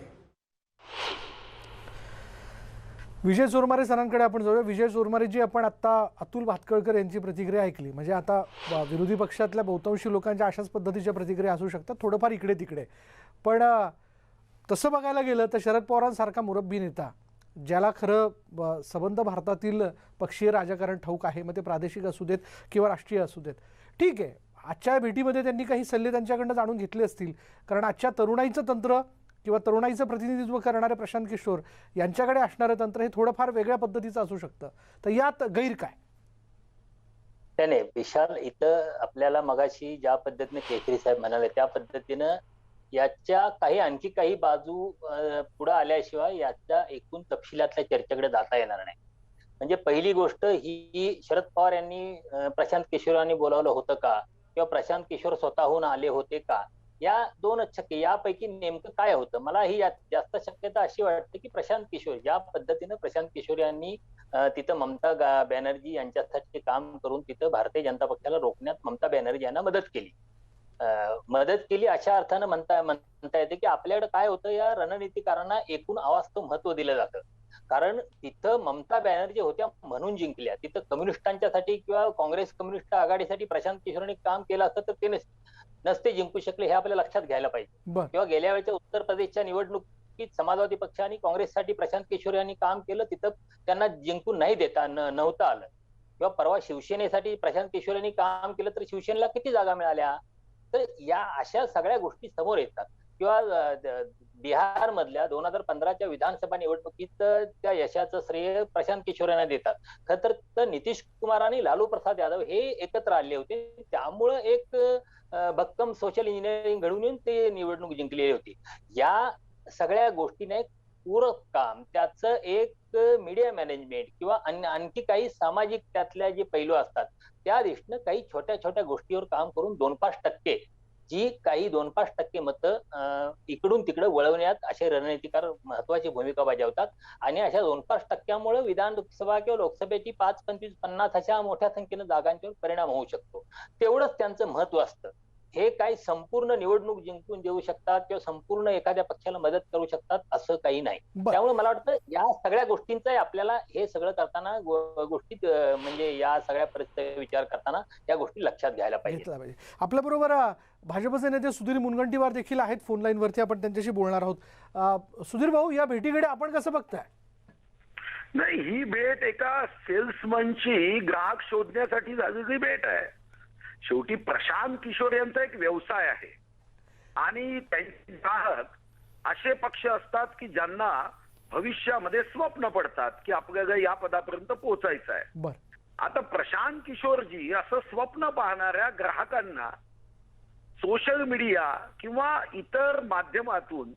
विजय चोरमारे सरांकडे आपण जाऊया. विजय चोरमारेजी, आपण आता अतुल भातखळकर यांची प्रतिक्रिया ऐकली. म्हणजे आता विरोधी पक्षातल्या बहुतांशी लोकांच्या अशाच पद्धतीच्या प्रतिक्रिया असू शकतात, थोडंफार इकडे तिकडे. पण तसं बघायला गेलं तर शरद पवारांसारखा मुरब्बी नेता, ज्याला खरं संबंध भारतातील पक्षीय राजकारण ठाऊक आहे, मग ते प्रादेशिक असू देत किंवा राष्ट्रीय असू देत, ठीक आहे. आजच्या भेटीमध्ये त्यांनी काही सल्ले त्यांच्याकडनं जाणून घेतले असतील, कारण आजच्या तरुणाईचं तंत्र किंवा तरुणाईचं प्रतिनिधित्व करणारे प्रशांत किशोर यांच्याकडे असणारं तंत्र हे थोडंफार वेगळ्या पद्धतीचं असू शकतं. तर यात गैर काय? त्याने विशाल, इथं आपल्याला मगाशी ज्या पद्धतीने केसरी साहेब म्हणाले त्या पद्धतीनं याच्या आणखी काही बाजू पुढे आल्याशिवाय याच्या एकूण तपशिलातल्या चर्चेकडे जाता येणार नाही. म्हणजे पहिली गोष्ट ही, शरद पवार यांनी प्रशांत किशोरांनी बोलावलं होतं का किंवा प्रशांत किशोर स्वतःहून आले होते का, या दोनच शक्य. यापैकी नेमकं काय होतं? मला ही जास्त शक्यता अशी वाटते की प्रशांत किशोर, ज्या पद्धतीनं प्रशांत किशोर यांनी तिथं ममता बॅनर्जी यांच्यासाठी काम करून तिथं भारतीय जनता पक्षाला रोखण्यात ममता बॅनर्जी यांना मदत केली अशा अर्थानं म्हणता येते की आपल्याकडे काय होतं, या रणनीतिकारांना एकूण अवास्तव महत्व दिलं जातं. कारण तिथं ममता बॅनर्जी होत्या म्हणून जिंकल्या. तिथं कम्युनिस्टांच्यासाठी किंवा काँग्रेस कम्युनिस्ट आघाडीसाठी प्रशांत किशोरांनी काम केलं असतं तर ते नसते जिंकू शकले, हे आपल्याला लक्षात घ्यायला पाहिजे. किंवा गेल्या वेळेच्या उत्तर प्रदेशच्या निवडणुकीत समाजवादी पक्ष आणि काँग्रेससाठी प्रशांत किशोर यांनी काम केलं, तिथं त्यांना जिंकून नाही देता नव्हतं आलं. किंवा परवा शिवसेनेसाठी प्रशांत किशोर यांनी काम केलं तर शिवसेनेला किती जागा मिळाल्या. तर या अशा सगळ्या गोष्टी समोर येतात. किंवा बिहार मधल्या 2015च्या विधानसभा निवडणुकीत त्या यशाचं श्रेय प्रशांत किशोर यांना देतात. खरं तर नितीश कुमार आणि लालू प्रसाद यादव हे एकत्र आले होते, त्यामुळं एक भक्कम सोशल इंजिनिअरिंग घडवून येऊन ते निवडणूक जिंकलेली होती. या सगळ्या गोष्टीने पूरक काम, त्याचं एक मीडिया मॅनेजमेंट किंवा आणखी काही सामाजिक त्यातल्या जे पैलू असतात त्या दृष्टीनं काही छोट्या छोट्या गोष्टीवर काम करून 2-5% जी काही 2-5% मतं इकडून तिकडे वळवण्यात असे रणनीतिकार महत्वाची भूमिका बजावतात. आणि अशा 2-5%मुळे विधानसभा किंवा लोकसभेची 5, 25, 50 अशा मोठ्या संख्येनं जागांच्यावर परिणाम होऊ शकतो. तेवढंच त्यांचं महत्व असतं. हे काही संपूर्ण निवडणूक जिंकून देऊ शकतात किंवा संपूर्ण एखाद्या पक्षाला मदत करू शकतात असं काही नाही. त्यामुळे मला वाटतं या सगळ्या गोष्टींचा आपल्याला हे सगळं करताना गोष्टीत म्हणजे या सगळ्या परिस्थितीचा विचार करताना या गोष्टी लक्षात घ्यायला पाहिजे. आपल्या बरोबर भाजपचे नेते सुधीर मुनगंटीवार देखील आहेत फोन लाईन वरती, आपण त्यांच्याशी बोलणार आहोत. सुधीर भाऊ, या भेटीकडे आपण कसं बघताय? नाही, ही भेट एका सेल्समनची ग्राहक शोधण्यासाठी झालेली भेट आहे. शेवटी प्रशांत किशोर यांचा एक व्यवसाय आहे आणि त्यांचे ग्राहक असे पक्ष असतात की ज्यांना भविष्यामध्ये स्वप्न पडतात की आपल्याला या पदापर्यंत पोहोचायचं आहे. आता प्रशांत किशोरजी असं स्वप्न पाहणाऱ्या ग्राहकांना सोशल मीडिया किंवा इतर माध्यमातून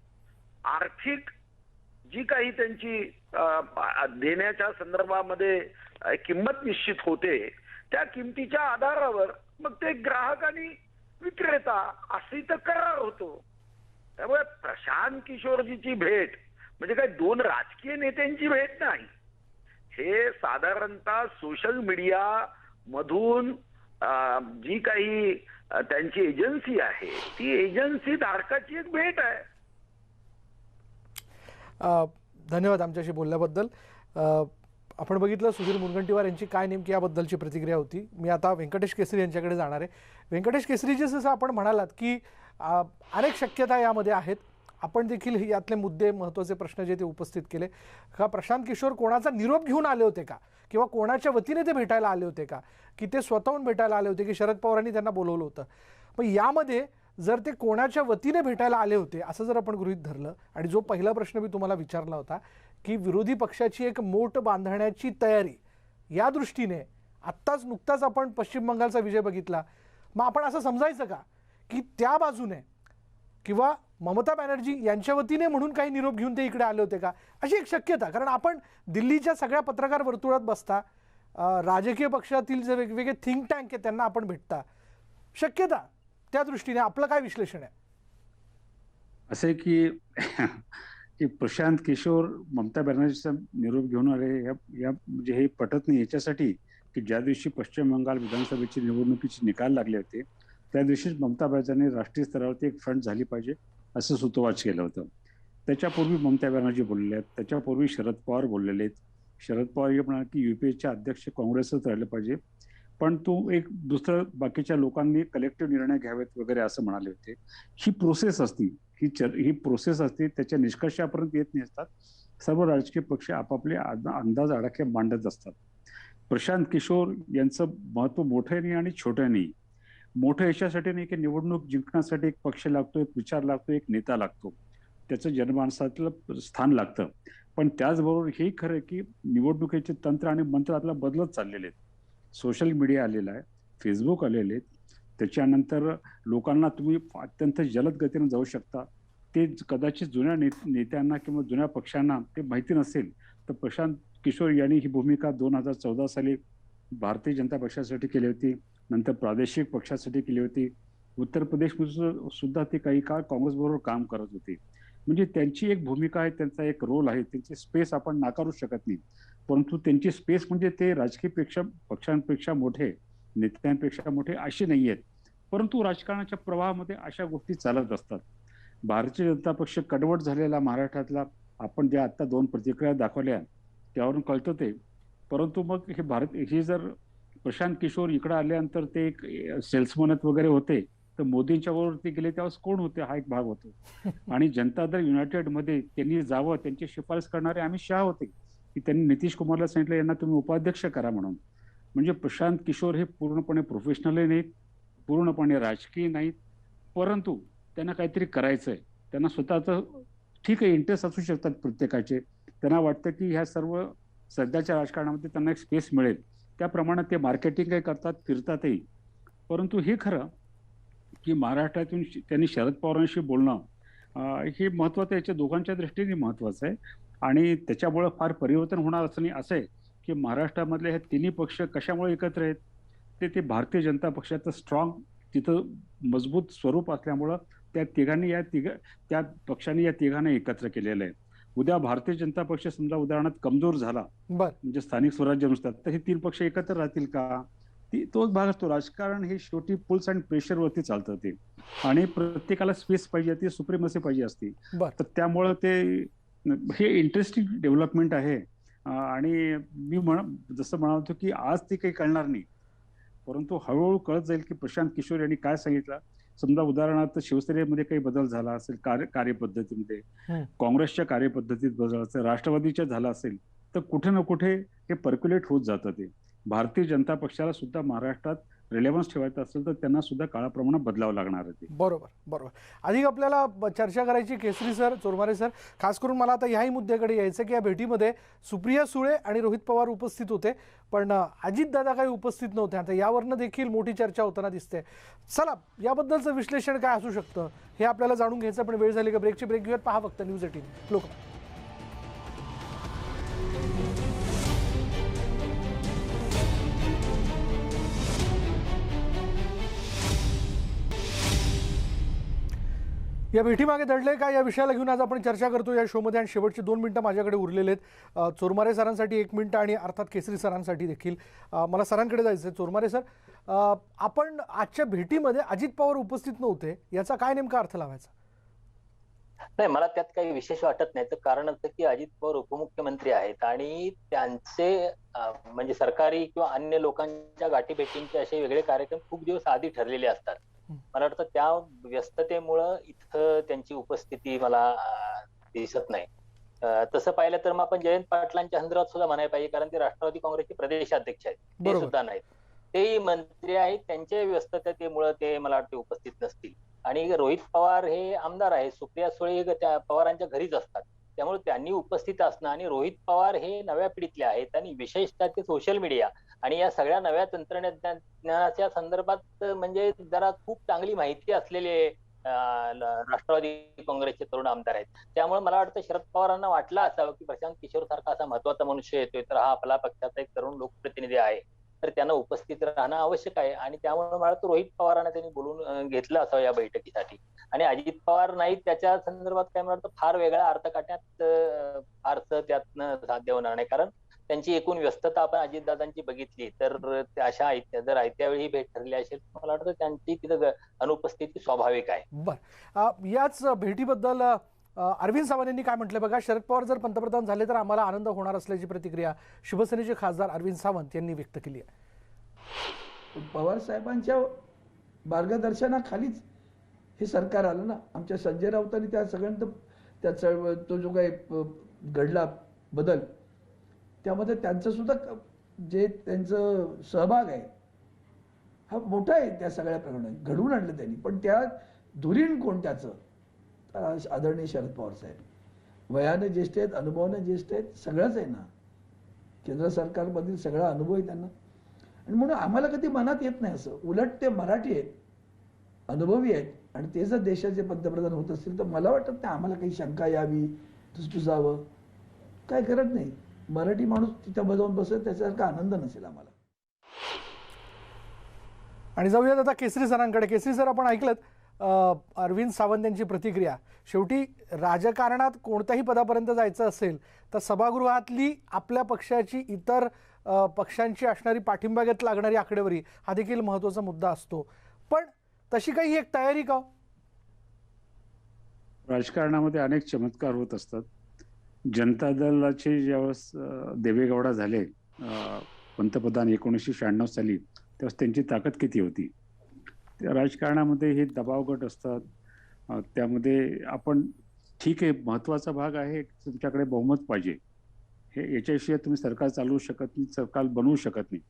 आर्थिक जी काही त्यांची देण्याच्या संदर्भामध्ये किंमत निश्चित होते, त्या किमतीच्या आधारावर मग ते ग्राहक आणि विक्रेता अशी तर करार होतो. त्यामुळे प्रशांत किशोरजीची भेट म्हणजे काही 2 राजकीय नेत्यांची भेट नाही. हे साधारणतः सोशल मीडिया मधून जी काही त्यांची एजन्सी आहे ती एजन्सी धारकाची एक भेट आहे. धन्यवाद आमच्याशी बोलल्याबद्दल. आपण बघितलं सुधीर मुनगंटीवार यांची काय नेमकी याबद्दलची प्रतिक्रिया होती. मी आता व्यंकटेश केसरी यांच्याकडे जाणार आहे. व्यंकटेश केसरीजी, जसं आपण म्हणालात की अनेक शक्यता यामध्ये आहेत, आपण देखील यातले मुद्दे, महत्त्वाचे प्रश्न जे ते उपस्थित केले. का प्रशांत किशोर कोणाचा निरोप घेऊन आले होते का, किंवा कोणाच्या वतीने ते भेटायला आले होते का, की ते स्वतःहून भेटायला आले होते की शरद पवारांनी त्यांना बोलवलं होतं? मग यामध्ये जर ते कोणाच्या वतीने भेटायला आले होते असं जर आपण गृहीत धरलं, आणि जो पहिला प्रश्न मी तुम्हाला विचारला होता की विरोधी पक्षाची एक मोठ बांधण्याची तयारी, या दृष्टीने आत्ताच नुकताच आपण पश्चिम बंगालचा विजय बघितला, मग आपण असं समजायचं का की त्या बाजूने किंवा ममता बॅनर्जी यांच्या वतीने म्हणून काही निरोप घेऊन ते इकडे आले होते का, अशी एक शक्यता. कारण आपण दिल्लीच्या सगळ्या पत्रकार वर्तुळात बसता, राजकीय पक्षातील जे वेगवेगळे थिंक टँक आहेत त्यांना आपण भेटता, शक्यता त्या दृष्टीने आपलं काय विश्लेषण आहे? असे की प्रशांत किशोर ममता बॅनर्जीचा निरोप घेऊन आले या म्हणजे हे पटत नाही याच्यासाठी की ज्या दिवशी पश्चिम बंगाल विधानसभेची निवडणुकीचे निकाल लागले होते त्या दिवशीच ममता बॅनर्जींनी राष्ट्रीय स्तरावरती एक फ्रंट झाली पाहिजे असं सूतोवाच केलं होतं. त्याच्यापूर्वी ममता बॅनर्जी बोललेले आहेत, त्याच्यापूर्वी शरद पवार बोललेले आहेत. शरद पवार हे म्हणाले की युपीएचे अध्यक्ष काँग्रेसच राहिले पाहिजे, पण तो एक दुसरं बाकीच्या लोकांनी कलेक्टिव्ह निर्णय घ्यावेत वगैरे असं म्हणाले होते. ही प्रोसेस असती, ही प्रोसेस असते, त्याच्या निष्कर्षापर्यंत येत नसतात. सर्व राजकीय पक्ष आपापले अंदाज आडाखे मांडत असतात. प्रशांत किशोर यांचं महत्व मोठं नाही आणि छोटं नाही. मोठं याच्यासाठी नाही की निवडणूक जिंकण्यासाठी एक पक्ष लागतो, एक विचार लागतो, एक नेता लागतो, त्याचं जनमानसातलं स्थान लागतं. पण त्याचबरोबर हेही खरं की निवडणुकीचे तंत्र आणि मंत्र आता बदलत चाललेले आहेत. सोशल मीडिया आलेला आहे, फेसबुक आलेले आहेत, त्याच्यानंतर लोकांना तुम्ही अत्यंत जलद गतीने जाऊ शकता. ते कदाचित जुन्या नेत्यांना किंवा जुन्या पक्षांना ते माहिती नसेल, तर प्रशांत किशोर यांनी ही भूमिका 2014 साली भारतीय जनता पक्षासाठी केली होती, नंतर प्रादेशिक पक्षासाठी केली होती. उत्तर प्रदेशमध्ये सुद्धा ते काही काळ काँग्रेसबरोबर काम करत होते. म्हणजे त्यांची एक भूमिका आहे, त्यांचा एक रोल आहे, त्यांची स्पेस आपण नाकारू शकत नाही. परंतु त्यांची स्पेस म्हणजे ते राजकीय पक्षांपेक्षा मोठे, नेत्यांपेक्षा मोठे असे नाही आहेत. परंतु राजकारणाच्या प्रवाहामध्ये अशा गोष्टी चालत असतात. भारतीय जनता पक्ष कडवट झालेला महाराष्ट्रातला आपण ज्या आता 2 प्रतिक्रिया दाखवल्या त्यावरून कळतं ते. परंतु मग हे जर प्रशांत किशोर इकडे आल्यानंतर ते एक सेल्समनत वगैरे होते, तर मोदींच्या बरोबर ते गेले त्यावेळेस कोण होते हा एक भाग होतो. आणि जनता दल युनायटेड मध्ये त्यांनी जावं, त्यांची शिफारस करणारे अमित शहा होते की त्यांनी नितीश कुमारला सांगितलं यांना तुम्ही उपाध्यक्ष करा म्हणून. म्हणजे प्रशांत किशोर हे पूर्णपणे प्रोफेशनल नाहीत, पूर्णपणे राजकीय नाहीत, परंतु त्यांना काहीतरी करायचंय. त्यांना स्वतःचं ठीक आहे इंटरेस्ट असू शकतात प्रत्येकाचे, त्यांना वाटतं की ह्या सर्व सध्याच्या राजकारणामध्ये त्यांना एक स्पेस मिळेल, त्याप्रमाणे ते मार्केटिंगही करतात, फिरतातही. परंतु हे खरं की महाराष्ट्रातून त्यांनी शरद पवारांशी बोलणं हे महत्वाचं, याच्या दोघांच्या दृष्टीने महत्वाचं आहे. आणि त्याच्यामुळे फार परिवर्तन होणार असं नाही. असं आहे की महाराष्ट्रामधले हे तिन्ही पक्ष कशामुळे एकत्र आहेत, ते भारतीय जनता पक्षाचं स्ट्रॉंग तिथं मजबूत स्वरूप असल्यामुळं त्या पक्षांनी या तिघांना एकत्र केलेलं आहे. उद्या भारतीय जनता पक्ष समजा उदाहरणार्थ कमजोर झाला, म्हणजे स्थानिक स्वराज्य नुसतात, तर हे 3 पक्ष एकत्र राहतील का? तोच भाग असतो. राजकारण हे शेवटी पुल्स अँड प्रेशरवरती चालतं ते, आणि प्रत्येकाला स्पेस पाहिजे, ती सुप्रिमसी पाहिजे असते. तर त्यामुळं हे इंटरेस्टिंग डेव्हलपमेंट आहे. आणि मी जसं म्हणालो की आज ती काही कळणार नाही, परंतु हळूहळू कळत जाईल की प्रशांत किशोर यांनी काय सांगितलं. समजा उदाहरणार्थ शिवसेनेमध्ये काही बदल झाला असेल कार्यपद्धतीमध्ये, काँग्रेसच्या कार्यपद्धतीत बदल असेल, राष्ट्रवादीच्या झाला असेल, तर कुठे ना कुठे हे पर्क्युलेट होत जातं. ते भारतीय जनता पक्षाला सुद्धा महाराष्ट्रात रिलेव्हन्स ठेवायचं असेल तर त्यांना सुद्धा काळाप्रमाणे बदलावं लागणार आहे. बरोबर. अधिक आपल्याला चर्चा करायची केसरी सर, चोरमारे सर, खास करून मला आता ह्याही मुद्द्याकडे यायचं की या भेटीमध्ये सुप्रिया सुळे आणि रोहित पवार उपस्थित होते, पण अजितदादा काही उपस्थित नव्हते. आता यावरनं देखील मोठी चर्चा होताना दिसते. चला, याबद्दलचं विश्लेषण काय असू शकतं हे आपल्याला जाणून घ्यायचं, पण वेळ झाली का ब्रेक घेऊयात. पहा फक्त न्यूज 18 लोक. या भेटीमागे दडले का या विषयाला घेऊन आज आपण चर्चा करतो या शोमध्ये. आणि शेवटची 2 मिनिटं माझ्याकडे उरलेले आहेत. चोरमारे सरांसाठी 1 मिनिट आणि अर्थात केसरी सरांसाठी देखील. मला सरांकडे जायचं आहे. चोरमारे सर, आपण आजच्या भेटीमध्ये अजित पवार उपस्थित नव्हते, याचा काय नेमका अर्थ लावायचा? नाही, मला त्यात काही विशेष वाटत नाही. तर कारण असं की अजित पवार उपमुख्यमंत्री आहेत आणि त्यांचे म्हणजे सरकारी किंवा अन्य लोकांच्या गाठीभेटींचे असे वेगळे कार्यक्रम खूप दिवस आधी ठरलेले असतात. मला वाटतं त्या व्यस्ततेमुळं इथं त्यांची उपस्थिती मला दिसत नाही. तसं पाहिलं तर मग आपण जयंत पाटलांच्या संदर्भात सुद्धा म्हणायला पाहिजे, कारण ते राष्ट्रवादी काँग्रेसचे प्रदेशाध्यक्ष आहेत, ते सुद्धा नाहीत. तेही मंत्री आहेत, त्यांच्या व्यस्ततेमुळे ते मला वाटते उपस्थित नसतील. आणि रोहित पवार हे आमदार आहेत, सुप्रिया सुळे हे त्या पवारांच्या घरीच असतात, त्यामुळे त्यांनी उपस्थित असणं. आणि रोहित पवार हे नव्या पिढीतले आहेत आणि विशेषतः ते सोशल मीडिया आणि या सगळ्या नव्या तंत्रज्ञानाच्या संदर्भात म्हणजे जरा खूप चांगली माहिती असलेले राष्ट्रवादी काँग्रेसचे तरुण आमदार आहेत. त्यामुळे मला वाटतं शरद पवारांना वाटलं असावं की प्रशांत किशोर सारखा असा महत्वाचा मनुष्य येतोय, तर हा आपला पक्षाचा एक तरुण लोकप्रतिनिधी आहे, तर त्यांना उपस्थित राहणं आवश्यक आहे. आणि त्यामुळे मला वाटतं रोहित पवारांना त्यांनी बोलून घेतलं असावं या बैठकीसाठी. आणि अजित पवार नाही त्याच्या संदर्भात काय मला वाटतं फार वेगळा अर्थ काढण्यात फारसं त्यातनं साध्य होणार नाही, कारण त्यांची एकूण व्यस्तता आपण अजितदादांची बघितली तर अशा जर आयत्या वेळी भेट ठरली असेल मला वाटतं त्यांची तिथं अनुपस्थिती स्वाभाविक आहे. बर, याच भेटीबद्दल अरविंद सावंत यांनी काय म्हटलं बघा. शरद पवार जर पंतप्रधान झाले तर आम्हाला आनंद होणार असल्याची प्रतिक्रिया शिवसेनेचे खासदार अरविंद सावंत यांनी व्यक्त केली आहे. पवार साहेबांच्या मार्गदर्शनाखालीच हे सरकार आलं ना. आमच्या संजय राऊतांनी त्या सगळ्यांत त्या तो जो काही घडला बदल त्यामध्ये त्यांचं सुद्धा जे त्यांचं सहभाग आहे हा मोठा आहे. त्या सगळ्या प्रकरणात घडवून आणलं त्यांनी. पण त्या धुरीण कोण त्याचं, आदरणीय शरद पवार साहेब वयाने ज्येष्ठ आहेत, अनुभवाने ज्येष्ठ आहेत, सगळंच आहे ना. केंद्र सरकारमधील सगळा अनुभव आहे त्यांना. आणि म्हणून आम्हाला कधी मनात येत नाही असं. उलट ते मराठी आहेत, अनुभवी आहेत, आणि ते जर देशाचे पंतप्रधान होत असतील तर मला वाटत नाही आम्हाला काही शंका यावी, तुसतुसावं, काय गरज नाही. मराठी माणूस तिथं जाऊन बसेल त्याच्यासारखा आनंद नसेल आम्हाला. आणि जाऊयात आता केसरी सरांकडे. केसरी सर, आपण ऐकलं अरविंद सावंत यांची प्रतिक्रिया. शेवटी राजकारणात कोणत्याही पदापर्यंत जायचं असेल तर सभागृहातली आपल्या पक्षाची इतर पक्षांची असणारी पाठिंब्यात लागणारी आकडेवारी हा देखील महत्त्वाचा मुद्दा असतो. पण तशी काही एक तयारी का? राजकारणामध्ये अनेक चमत्कार होत असतात. जनता दलाचे ज्यावेळेस देवेगौडा झाले पंतप्रधान 1996 साली, त्यावेळेस त्यांची ताकद किती होती. त्या राजकारणामध्ये हे दबाव गट असतात. त्यामध्ये आपण ठीक आहे, महत्त्वाचा भाग आहे तुमच्याकडे बहुमत पाहिजे, हे याच्याशिवाय तुम्ही सरकार चालवू शकत नाही, सरकार बनवू शकत नाही.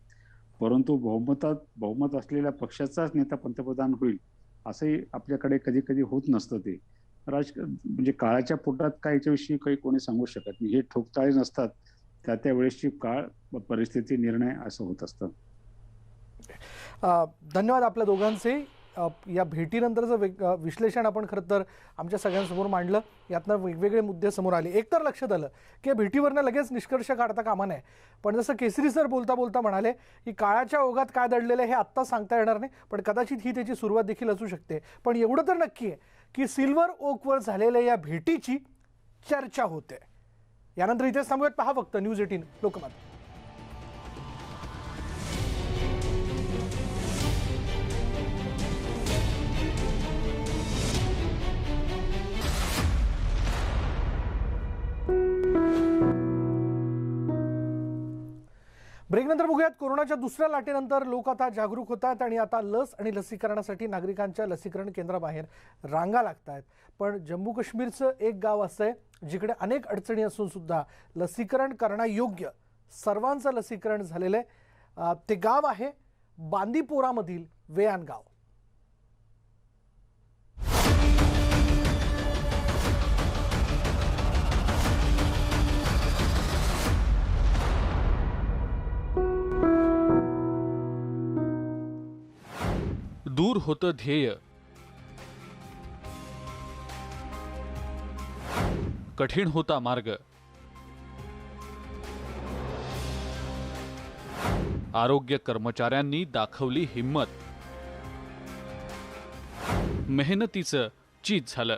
परंतु बहुमत असलेल्या पक्षाचाच नेता पंतप्रधान होईल असंही आपल्याकडे कधी कधी होत नसतं. ते म्हणजे काळाच्या पोटात काय याच्याविषयी काही कोणी सांगू शकत नाही. हे ठोकताळे नसतात, त्या वेळेसची काळ, परिस्थिती, निर्णय असं होत असतं. धन्यवाद आपल्या दोघांचे. या भेटीनंतरचं विश्लेषण आपण खरं तर आमच्या सगळ्यांसमोर मांडलं. यातनं वेगवेगळे मुद्दे समोर आले. एक तर लक्षात आलं की या भेटीवरनं लगेच निष्कर्ष काढता कामा नये. पण जसं केसरी सर बोलता बोलता म्हणाले की काळाच्या ओघात काय दडलेलं हे आत्ता सांगता येणार नाही, पण कदाचित ही त्याची सुरुवात देखील असू शकते. पण एवढं तर नक्की आहे की सिल्वर ओकवर झालेल्या या भेटीची चर्चा होते. यानंतर इथेच थांबूयात. पहा फक्त न्यूज 18 लोकमत. ब्रेकनंतर बघूयात. कोरोनाच्या दुसऱ्या लाटेनंतर लोक आता जागरूक होतात आणि आता लस आणि लसीकरणासाठी नागरिकांच्या लसीकरण केंद्राबाहेर रांगा लागत आहेत. पण जम्मू काश्मीरचं एक गाव असं आहे जिकडे अनेक अडचणी असून सुद्धा लसीकरण करण्यायोग्य सर्वांचं लसीकरण झालेलं आहे. ते गाव आहे बांदीपोरामधील वेयान गाव. दूर होतं ध्येय, कठीण होता मार्ग, आरोग्य कर्मचाऱ्यांनी दाखवली हिम्मत, मेहनतीचं चीज झालं.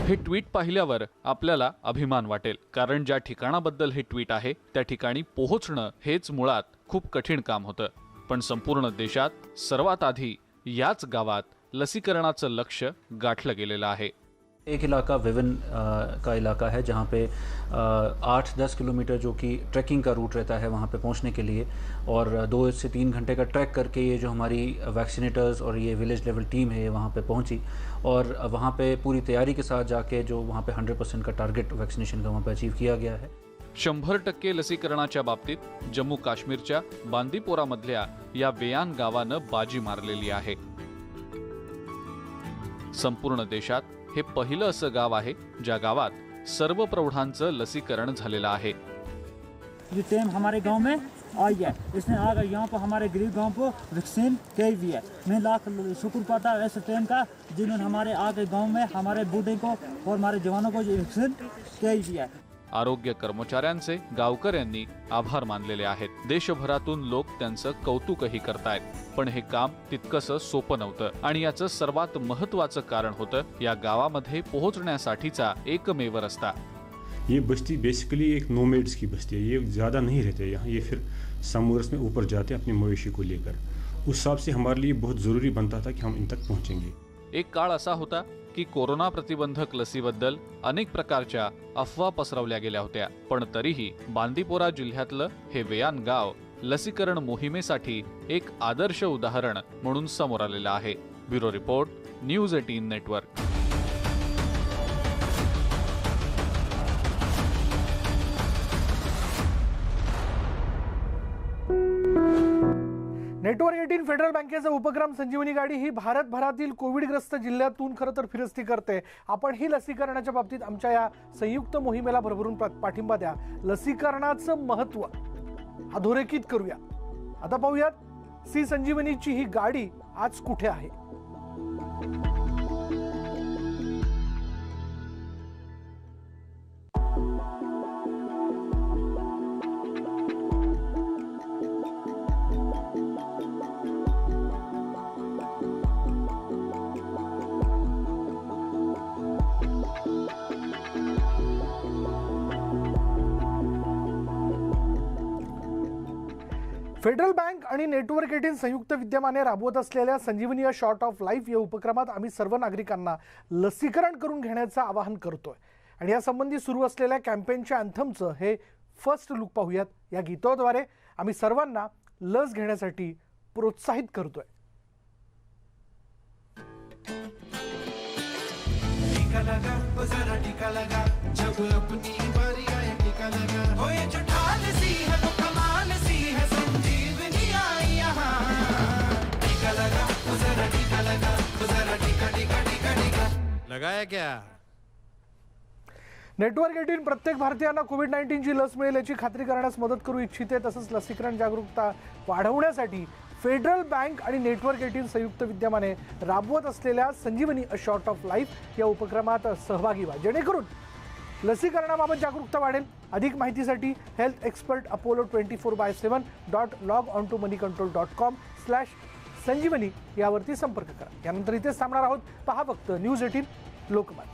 हे ट्विट पाहिल्यावर आपल्याला अभिमान वाटेल, कारण ज्या ठिकाणाबद्दल हे ट्विट आहे त्या ठिकाणी पोहोचणं हेच मुळात खूप कठीण काम होतं. पण संपूर्ण देशात सर्वात आधी याच गावात लसीकरणाचं लक्ष गाठलं गेलेलं आहे. एक इलाका विविन का इलाका है जहाँ पे 8-10 किलोमीटर जो कि ट्रैकिंग का रूट रहता है वहाँ पे पहुँचने के लिए, और 2 से 3 घंटे का ट्रैक करके ये जो हमारी वैक्सीनेटर्स और ये विलेज लेवल टीम है वहाँ पे पहुँची, और वहाँ पे पूरी तैयारी के साथ जाके जो वहाँ पे 100% का टारगेट वैक्सीनेशन का वहाँ पे अचीव किया गया है. 100% लसीकरणाच्या बाबतीत जम्मू काश्मीरच्या बांदीपोरामधल्या या वेयान गावानं बाजी मारलेली आहे. संपूर्ण देशात हे पहिलं असं गाव आहे ज्या गावात सर्व प्रौढांचं लसीकरण झालेलं आहे. ये टीम हमारे गांव में आई है, इसने आकर यहाँ पर हमारे गरीब गांव को वैक्सीन की हुई है. मैं लाख शुक्र पाता है इस टीम का जिन्होंने हमारे आगे गांव में हमारे बूढ़े को और हमारे जवानों को वैक्सीन की हुई है. आरोग्य कर्मचाऱ्यांचे गावकऱ्यांनी आभार मानलेले आहेत. देशभरातून लोक त्यांचं कौतुकही करतायत. पण हे काम तितकंसं सोपं नव्हतं आणि याचं सर्वात महत्त्वाचं कारण होतं या गावामध्ये पोहोचण्यासाठीचा एकमेव रस्ता. ये बस्ती बेसिकली एक नोमैड्स की बस्ती है. ये ज़्यादा नहीं रहते यहाँ, ये फिर समर्स में ऊपर जाते हैं अपने मवेशी को लेकर. उस हिसाब से हमारे लिए बहुत ज़रूरी बनता था कि हम इन तक पहुँचेंगे. एक काळ असा होता की कोरोना प्रतिबंधक लसीबद्दल अनेक प्रकारच्या अफवा पसरवल्या गेल्या होत्या. पण तरीही बांदीपोरा जिल्ह्यातलं हे वेयान गाव लसीकरण मोहिमेसाठी एक आदर्श उदाहरण म्हणून समोर आलेलं आहे. Bureau report, news 18 network. Network 18 federal बँकेचा उपक्रम संजीवनी गाडी ही भारतभरातील कोविडग्रस्त जिल्ह्यातून खरं तर फिरस्ती करते. आपण ही लसीकरणाच्या बाबतीत आमच्या या संयुक्त मोहिमेला भरभरून पाठिंबा द्या. लसीकरणाचं महत्त्व अधोरेखित करूया. आता पाहूयात सी संजीवनीची ही गाडी आज कुठे आहे. फेडरल बँक आणि नेटवर्क 18 संयुक्त विद्यमाने राबवत असलेल्या संजीवनी अ शॉर्ट ऑफ लाईफ या उपक्रमात आम्ही सर्व नागरिकांना लसीकरण करून घेण्याचं आवाहन करतोय. आणि यासंबंधी सुरू असलेल्या कॅम्पेनच्या अँथमचं हे फर्स्ट लुक पाहूयात. या गीताद्वारे आम्ही सर्वांना लस घेण्यासाठी प्रोत्साहित करतोय. टीका लगा जरा टीका लगा जब अपनी बारी आए टीका लगा हो ये जो ढाल सी है वो कमाल सी है संजीवनी आई यहाँ. टीका लगा जरा टीका लगा जरा टीका टीका टीका टीका लगाया क्या. नेटवर्क 18 प्रत्येक भारतीयांना कोविड-19ची लस मिळेल याची खात्री करण्यास मदत करू इच्छिते. तसंच लसीकरण जागरूकता वाढवण्यासाठी फेडरल बँक आणि नेटवर्क 18 संयुक्त विद्यमाने राबवत असलेल्या संजीवनी अ शॉर्ट ऑफ लाईफ या उपक्रमात सहभागी व्हा, जेणेकरून लसीकरणाबाबत जागरूकता वाढेल. अधिक माहितीसाठी हेल्थ एक्सपर्ट अपोलो 24/7.log-on-to-moneycontrol.com/संजीवनी यावरती संपर्क करा. यानंतर इथेच थांबणार आहोत. पहा फक्त न्यूज 18 लोकमत.